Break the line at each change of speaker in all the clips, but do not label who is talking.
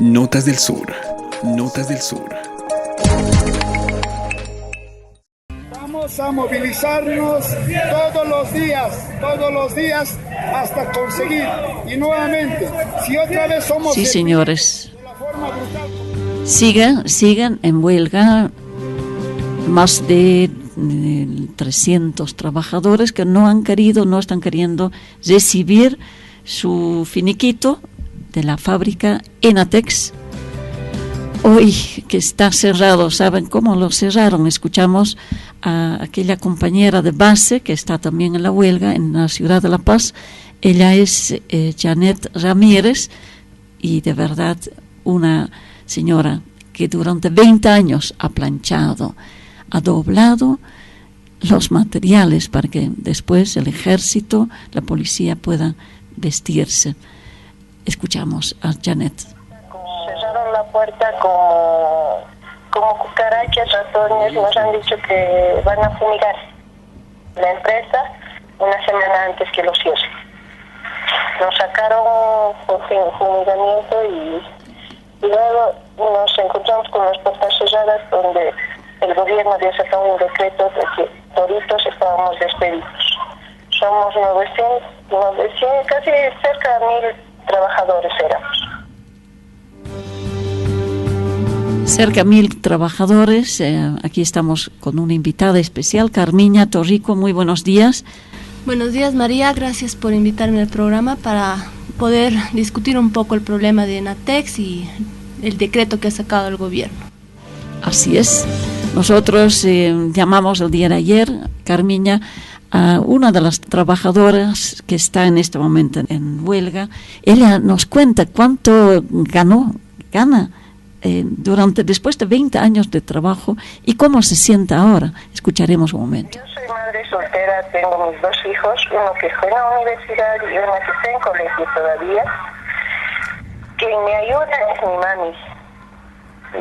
Notas del Sur. Notas del Sur.
Vamos a movilizarnos todos los días hasta conseguir. Y nuevamente, si otra vez somos...
Sí, señores. Sigan en huelga más de 300 trabajadores que no están queriendo recibir su finiquito de la fábrica Enatex. Hoy que está cerrado, ¿saben cómo lo cerraron? Escuchamos a aquella compañera de base que está también en la huelga en la ciudad de La Paz. Ella es Janet Ramírez, y de verdad una señora que durante 20 años ha planchado, ha doblado los materiales para que después el ejército, la policía puedan vestirse. Escuchamos a Janet.
Cerraron la puerta como cucarachas, ratones. Nos han dicho que van a fumigar la empresa una semana antes que lo cierre. Nos sacaron por fumigamiento y luego nos encontramos con las puertas cerradas, donde el gobierno había sacado un decreto de que toditos estábamos despedidos. Somos 900, casi cerca de 1,000 trabajadores éramos.
Cerca de 1,000 trabajadores. Aquí estamos con una invitada especial, Carmiña Torrico. Muy buenos días.
Buenos días, María. Gracias por invitarme al programa para poder discutir un poco el problema de Enatex y el decreto que ha sacado el gobierno.
Así es. Nosotros llamamos el día de ayer, Carmiña, a una de las trabajadoras que está en este momento en huelga. Ella nos cuenta cuánto gana después de 20 años de trabajo y cómo se siente ahora. Escucharemos un momento.
Yo soy madre soltera, tengo mis 2 hijos, uno que fue en la universidad y uno que está en colegio todavía. Quien me ayuda es mi mami.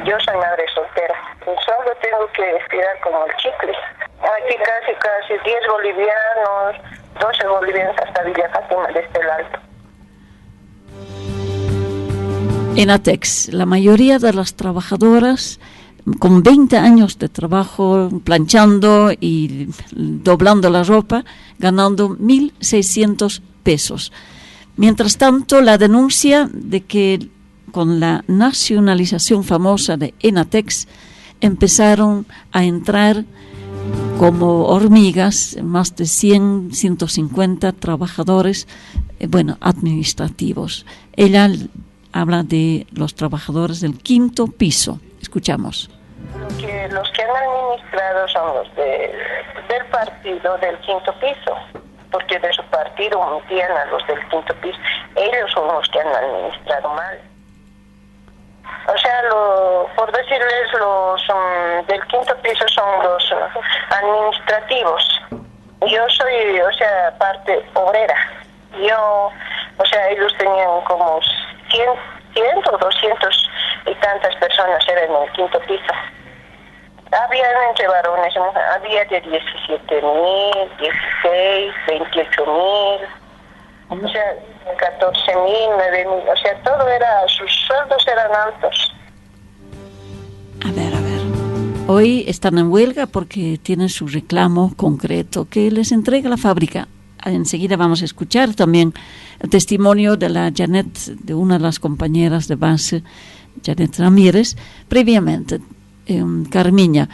Yo soy madre soltera. Solo tengo que estirar como el chicle. Aquí casi 10 bolivianos, 12 bolivianos hasta Villa Fátima de este alto.
Enatex, la mayoría de las trabajadoras con 20 años de trabajo planchando y doblando la ropa, ganando 1.600 pesos. Mientras tanto, la denuncia de que con la nacionalización famosa de Enatex empezaron a entrar como hormigas más de 150 trabajadores, administrativos. Ella habla de los trabajadores del 5º piso. Escuchamos.
Los que han administrado son los del partido del 5º piso, porque de su partido omitían a los del 5º piso. Ellos son los que han administrado mal. O sea, por decirles, los del 5º piso son los administrativos. Yo soy, parte obrera. Ellos tenían como 100 o 200 y tantas personas eran en el 5º piso. Había entre varones, había de 17,000, 16, 28,000, 14,000, 9,000, todo era, sus sueldos eran altos.
A ver. Hoy están en huelga porque tienen su reclamo concreto que les entrega la fábrica. Enseguida vamos a escuchar también el testimonio de de una de las compañeras de base, Janet Ramírez. Previamente, Carmiña,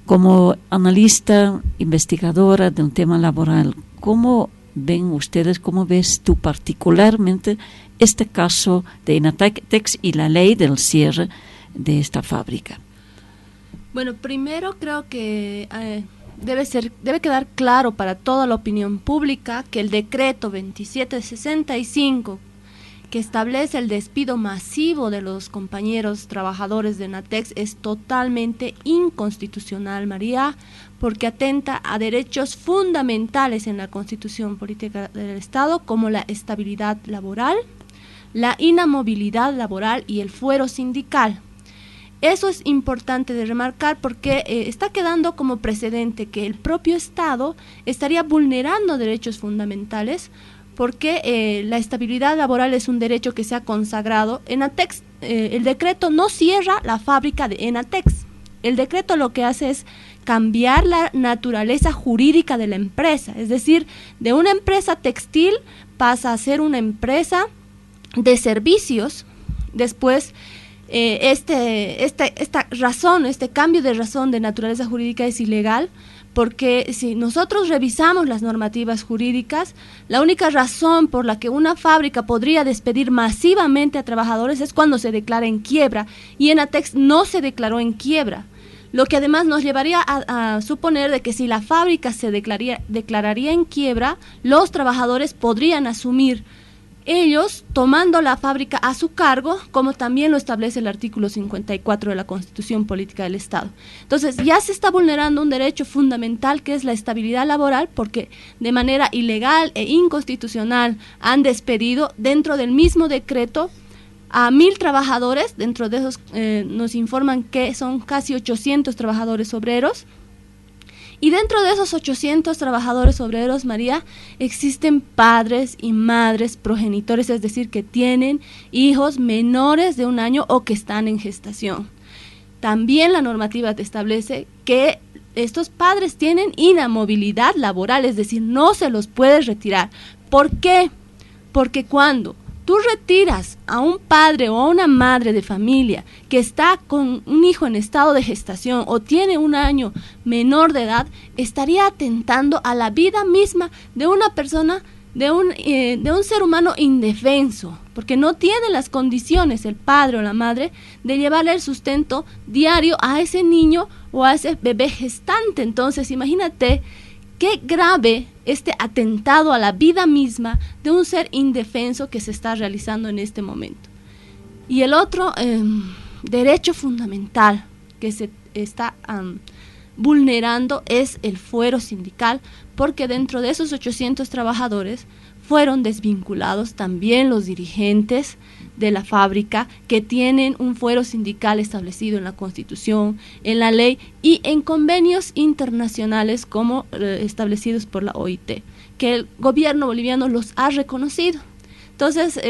como analista, investigadora de un tema laboral, ¿cómo ven ustedes, cómo ves tú particularmente este caso de Enatex y la ley del cierre de esta fábrica?
Bueno, primero creo que debe quedar claro para toda la opinión pública que el decreto 2765, que establece el despido masivo de los compañeros trabajadores de Enatex, es totalmente inconstitucional, María, porque atenta a derechos fundamentales en la Constitución Política del Estado, como la estabilidad laboral, la inamovilidad laboral y el fuero sindical. Eso es importante de remarcar porque está quedando como precedente que el propio Estado estaría vulnerando derechos fundamentales porque la estabilidad laboral es un derecho que se ha consagrado. Enatex, el decreto no cierra la fábrica de Enatex. El decreto lo que hace es cambiar la naturaleza jurídica de la empresa, es decir, de una empresa textil pasa a ser una empresa de servicios. Después, esta razón, este cambio de razón de naturaleza jurídica es ilegal, porque si nosotros revisamos las normativas jurídicas, la única razón por la que una fábrica podría despedir masivamente a trabajadores es cuando se declara en quiebra, y Enatex no se declaró en quiebra, lo que además nos llevaría a suponer de que si la fábrica se declararía en quiebra, los trabajadores podrían asumir ellos tomando la fábrica a su cargo, como también lo establece el artículo 54 de la Constitución Política del Estado. Entonces ya se está vulnerando un derecho fundamental que es la estabilidad laboral, porque de manera ilegal e inconstitucional han despedido dentro del mismo decreto a 1.000 trabajadores. Dentro de esos nos informan que son casi 800 trabajadores obreros. Y dentro de esos 800 trabajadores obreros, María, existen padres y madres progenitores, es decir, que tienen hijos menores de 1 año o que están en gestación. También la normativa te establece que estos padres tienen inamovilidad laboral, es decir, no se los puedes retirar. ¿Por qué? Porque cuando tú retiras a un padre o a una madre de familia que está con un hijo en estado de gestación o tiene 1 año menor de edad, estaría atentando a la vida misma de una persona, de un ser humano indefenso, porque no tiene las condiciones, el padre o la madre, de llevarle el sustento diario a ese niño o a ese bebé gestante. Entonces, imagínate qué grave este atentado a la vida misma de un ser indefenso que se está realizando en este momento. Y el otro derecho fundamental que se está vulnerando es el fuero sindical, porque dentro de esos 800 trabajadores fueron desvinculados también los dirigentes de la fábrica, que tienen un fuero sindical establecido en la Constitución, en la ley y en convenios internacionales como establecidos por la OIT, que el gobierno boliviano los ha reconocido. Entonces,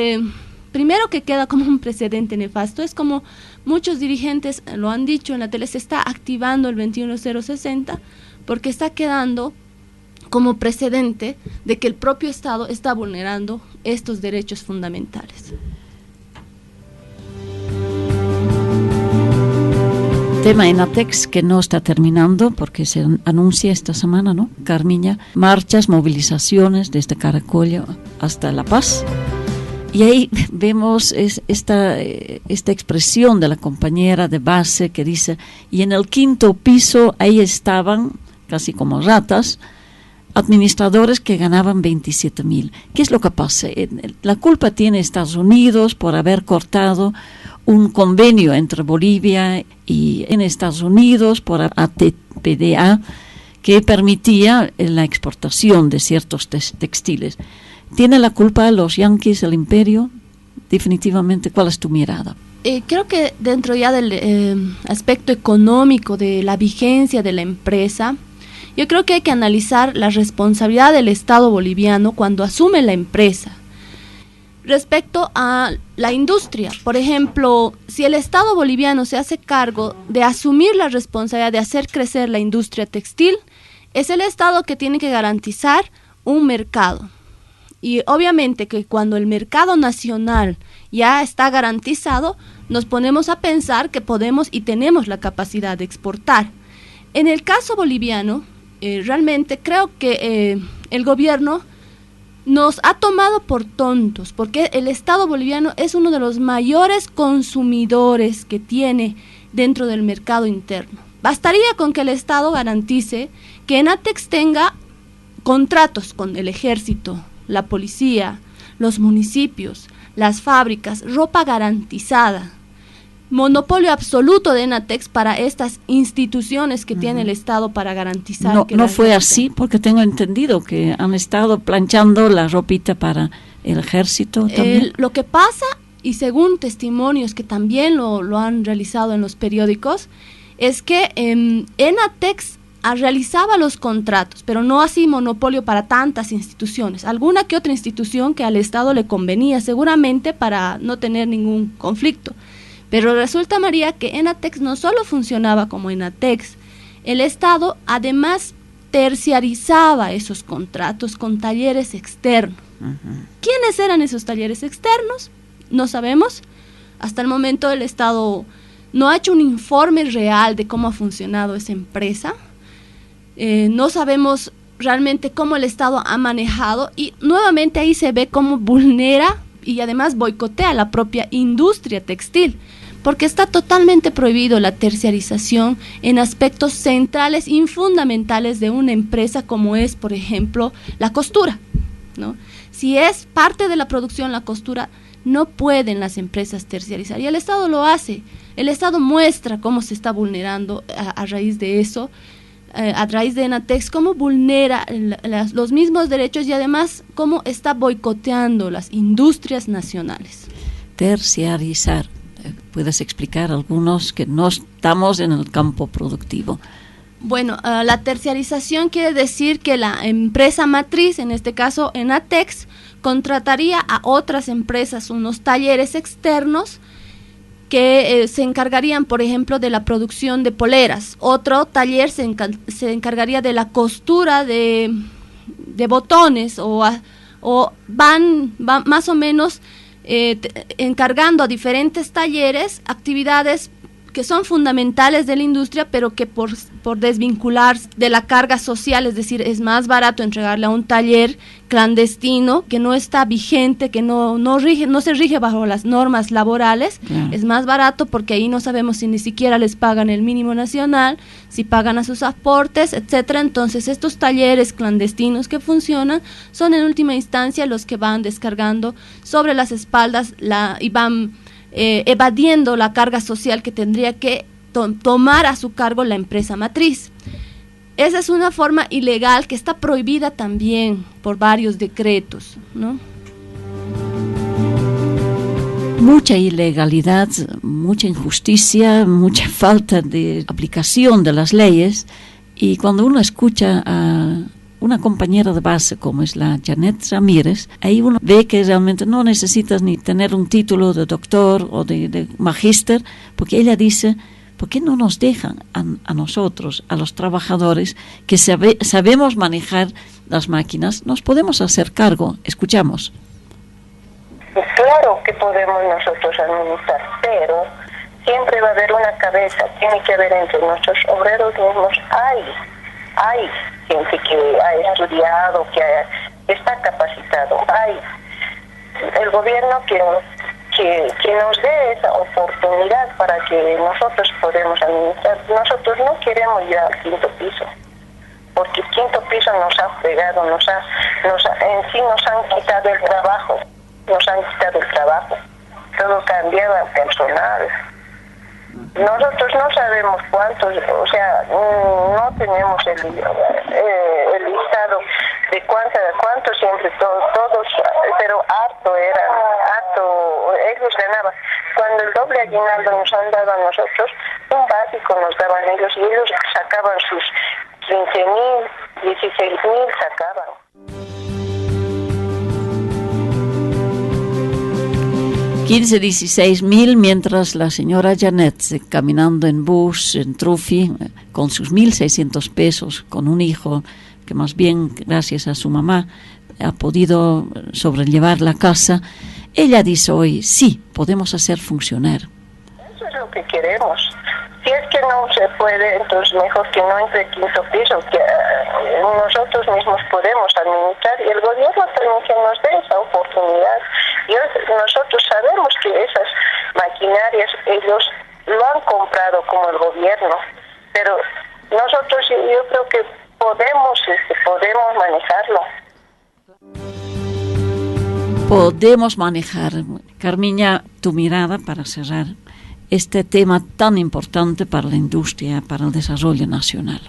primero que queda como un precedente nefasto, es como muchos dirigentes lo han dicho en la tele, se está activando el 21060 porque está quedando como precedente de que el propio Estado está vulnerando estos derechos fundamentales.
Tema Enatex que no está terminando porque se anuncia esta semana, ¿no, Carmiña? Marchas, movilizaciones desde Caracollo hasta La Paz. Y ahí vemos esta expresión de la compañera de base que dice, y en el 5º piso ahí estaban, casi como ratas, administradores que ganaban 27,000. ¿Qué es lo que pasa? La culpa tiene Estados Unidos por haber cortado un convenio entre Bolivia y en Estados Unidos por ATPDA que permitía la exportación de ciertos textiles. ¿Tiene la culpa los yanquis, el imperio? Definitivamente, ¿cuál es tu mirada?
Creo que dentro ya del aspecto económico de la vigencia de la empresa, yo creo que hay que analizar la responsabilidad del Estado boliviano cuando asume la empresa. Respecto a la industria, por ejemplo, si el Estado boliviano se hace cargo de asumir la responsabilidad de hacer crecer la industria textil, es el Estado que tiene que garantizar un mercado. Y obviamente que cuando el mercado nacional ya está garantizado, nos ponemos a pensar que podemos y tenemos la capacidad de exportar. En el caso boliviano, realmente creo que el gobierno nos ha tomado por tontos, porque el Estado boliviano es uno de los mayores consumidores que tiene dentro del mercado interno. Bastaría con que el Estado garantice que Enatex tenga contratos con el ejército, la policía, los municipios, las fábricas, ropa garantizada, monopolio absoluto de Enatex para estas instituciones que tiene el Estado para garantizar.
No fue así, porque tengo entendido que han estado planchando la ropita para el ejército también.
Lo que pasa, y según testimonios que también lo han realizado en los periódicos, es que Enatex realizaba los contratos, pero no así monopolio para tantas instituciones. Alguna que otra institución que al Estado le convenía seguramente para no tener ningún conflicto. Pero resulta, María, que Enatex no solo funcionaba como Enatex, el Estado además terciarizaba esos contratos con talleres externos. ¿Quiénes eran esos talleres externos? No sabemos. Hasta el momento el Estado no ha hecho un informe real de cómo ha funcionado esa empresa. No sabemos realmente cómo el Estado ha manejado, y nuevamente ahí se ve cómo vulnera y además boicotea la propia industria textil, porque está totalmente prohibido la terciarización en aspectos centrales y fundamentales de una empresa como es, por ejemplo, la costura, ¿no? Si es parte de la producción la costura, no pueden las empresas terciarizar, y el Estado lo hace. El Estado muestra cómo se está vulnerando a raíz de eso, a raíz de Enatex, cómo vulnera los mismos derechos y además cómo está boicoteando las industrias nacionales.
Terciarizar. ¿Puedes explicar algunos que no estamos en el campo productivo?
Bueno, la terciarización quiere decir que la empresa matriz, en este caso Enatex, contrataría a otras empresas, unos talleres externos que se encargarían, por ejemplo, de la producción de poleras. Otro taller se encargaría de la costura de botones, o van más o menos encargando a diferentes talleres actividades que son fundamentales de la industria, pero que por desvincular de la carga social, es decir, es más barato entregarle a un taller clandestino que no está vigente, que no se rige bajo las normas laborales. Es más barato porque ahí no sabemos si ni siquiera les pagan el mínimo nacional, si pagan a sus aportes, etcétera. Entonces estos talleres clandestinos que funcionan son en última instancia los que van descargando sobre las espaldas y van evadiendo la carga social que tendría que tomar a su cargo la empresa matriz. Esa es una forma ilegal que está prohibida también por varios decretos, ¿no?
Mucha ilegalidad, mucha injusticia, mucha falta de aplicación de las leyes, y cuando uno escucha a una compañera de base como es la Janet Ramírez, ahí uno ve que realmente no necesitas ni tener un título de doctor o de magíster, porque ella dice: ¿por qué no nos dejan a nosotros, a los trabajadores que sabemos manejar las máquinas, nos podemos hacer cargo? Escuchamos.
Claro que podemos nosotros administrar, pero siempre va a haber una cabeza, tiene que haber entre nuestros obreros mismos, hay gente que ha estudiado, que está capacitado, hay el gobierno que nos dé esa oportunidad para que nosotros podamos administrar. Nosotros no queremos ir al quinto piso, porque el quinto piso nos ha fregado, en sí nos han quitado el trabajo, todo cambiaba personal. Nosotros no sabemos cuántos, o sea, no tenemos el listado de cuántos siempre todos, pero harto, ellos ganaban. Cuando el doble aguinaldo nos han dado a nosotros, un básico nos daban ellos, y ellos sacaban sus 15.000, 16.000 sacaban.
16.000, mientras la señora Janet, caminando en bus, en Trufi, con sus 1.600 pesos, con un hijo que más bien, gracias a su mamá, ha podido sobrellevar la casa, ella dice hoy: sí, podemos hacer funcionar.
Eso es lo que queremos. Si es que no se puede, entonces mejor que no entre quinto piso, que nosotros mismos podemos administrar, y el gobierno también que nos dé esa oportunidad. Nosotros sabemos que esas maquinarias ellos lo han comprado como el gobierno, pero nosotros yo creo que podemos manejarlo.
Podemos manejar. Carmiña, tu mirada para cerrar este tema tan importante para la industria, para el desarrollo nacional.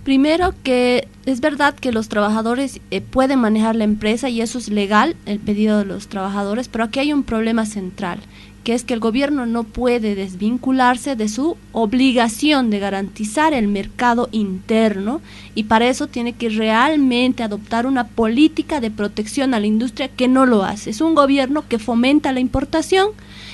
Primero, que es verdad que los trabajadores pueden manejar la empresa y eso es legal, el pedido de los trabajadores, pero aquí hay un problema central, que es que el gobierno no puede desvincularse de su obligación de garantizar el mercado interno, y para eso tiene que realmente adoptar una política de protección a la industria que no lo hace. Es un gobierno que fomenta la importación,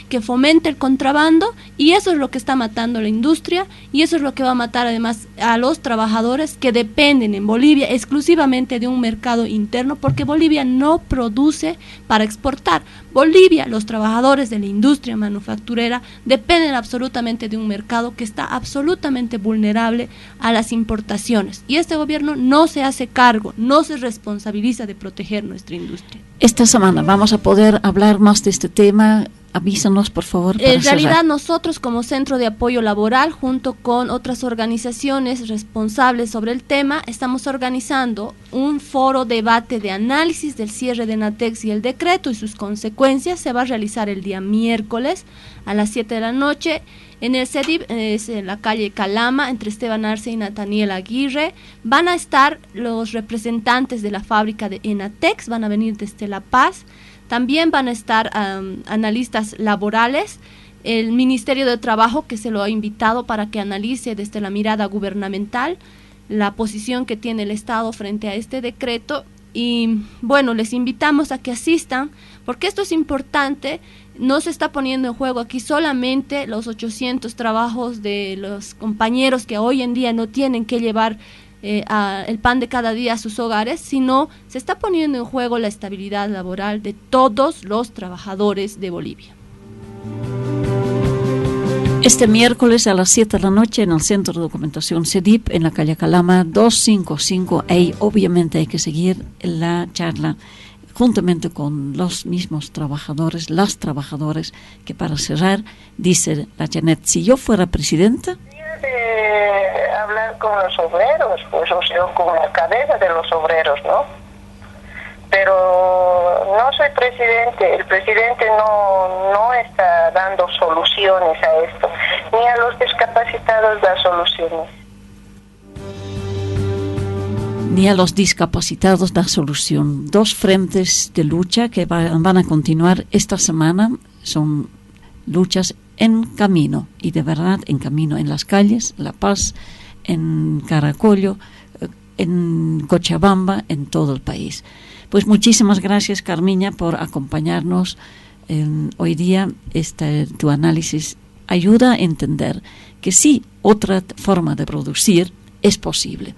que fomenta el contrabando, y eso es lo que está matando la industria, y eso es lo que va a matar además a los trabajadores que dependen en Bolivia exclusivamente de un mercado interno, porque Bolivia no produce para exportar. Bolivia, los trabajadores de la industria manufacturera dependen absolutamente de un mercado que está absolutamente vulnerable a las importaciones, y este gobierno no se hace cargo, no se responsabiliza de proteger nuestra industria.
Esta semana vamos a poder hablar más de este tema. Avísanos, por favor.
En realidad, nosotros como Centro de Apoyo Laboral, junto con otras organizaciones responsables sobre el tema, estamos organizando un foro debate de análisis del cierre de Enatex y el decreto y sus consecuencias. Se va a realizar el día miércoles a las 7 de la noche en el CEDIP, es en la calle Calama, entre Esteban Arce y Nataniel Aguirre. Van a estar los representantes de la fábrica de Enatex, van a venir desde La Paz. También van a estar analistas laborales, el Ministerio de Trabajo, que se lo ha invitado para que analice desde la mirada gubernamental la posición que tiene el Estado frente a este decreto. Y bueno, les invitamos a que asistan, porque esto es importante. No se está poniendo en juego aquí solamente los 800 trabajos de los compañeros que hoy en día no tienen que llevar el pan de cada día a sus hogares, sino se está poniendo en juego la estabilidad laboral de todos los trabajadores de Bolivia.
Este miércoles a las 7 de la noche en el Centro de Documentación CEDIP, en la calle Calama 255. Ahí obviamente hay que seguir la charla juntamente con los mismos trabajadores, las trabajadoras, que para cerrar, dice la Janet, si yo fuera presidenta,
hablar con los obreros, pues, o sea, con la cabeza de los obreros, ¿no? Pero no soy presidente, el presidente no está dando soluciones a esto, ni a los discapacitados da soluciones.
Ni a los discapacitados da solución. Dos frentes de lucha que van a continuar esta semana, son luchas en camino, y de verdad en camino, en las calles, La Paz, en Caracollo, en Cochabamba, en todo el país. Pues muchísimas gracias, Carmiña, por acompañarnos hoy día. Tu análisis ayuda a entender que sí, otra forma de producir es posible.